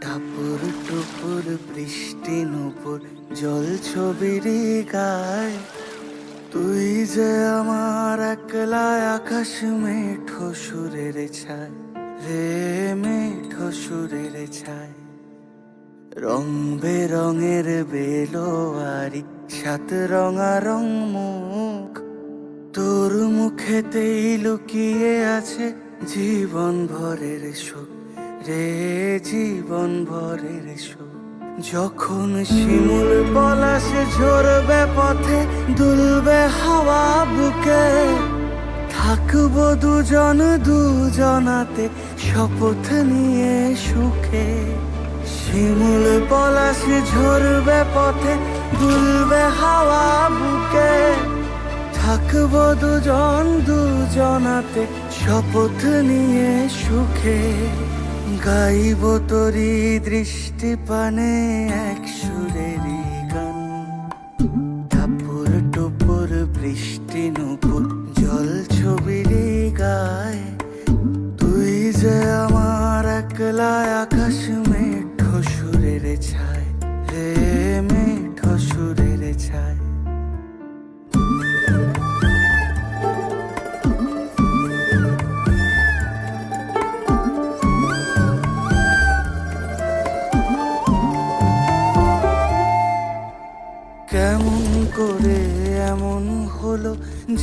টাপুর টুপুর বৃষ্টি নুপুর জল ছবির গায়, তুই যে আমার একলা আকাশ মেঠো সুরের ছায় রে, মেঠো সুরের ছায়। রং বেরঙের বেলোয়ারি সাত রঙা রং মুখ, তোর মুখেতেই লুকিয়ে আছে জীবন ভরের সুখ রে, জীবন ভরের সুখ। যখন শিমুল পলাশে ঝরবে পথে, দুলবে হাওয়া বুকে, থাকবো দুজন দুজনাতে শপথ নিয়ে সুখে। শিমুল পলাশে ঝরবে পথে, দুলবে হাওয়া বুকে, থাকবো দুজন দুজনাতে শপথ নিয়ে সুখে। গাইব তোরি দৃষ্টি পানে এক সুরেরই গান, টাপুর টুপুর বৃষ্টি নুপুর জল ছবির গায়, তুই যে আমার একলা আকাশ মেঠো সুরের ছায় রে, মেঠো সুরের ছায়। কেমন করে এমন হলো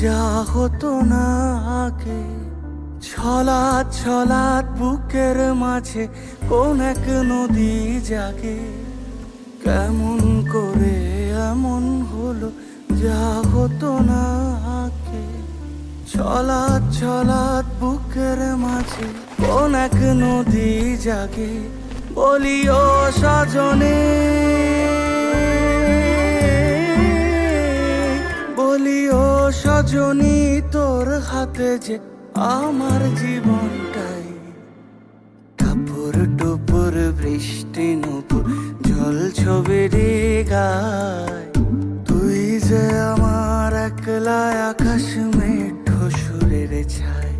যা হতো না আগে, ছলাৎ ছলাৎ বুকের মাঝে কোন এক নদী জাগে। কেমন করে এমন হলো যা হতো না আগে, ছলাৎ ছলাৎ বুকের মাঝে কোন এক নদী জাগে। বলিও সজনে, বলিও সজনী, তোর হাতে যে আমার জীবনটাই। টাপুর টুপুর বৃষ্টি নুপুর জল ছবির গায়, তুই যে আমার একলা আকাশ মেঠো সুরের ছায়।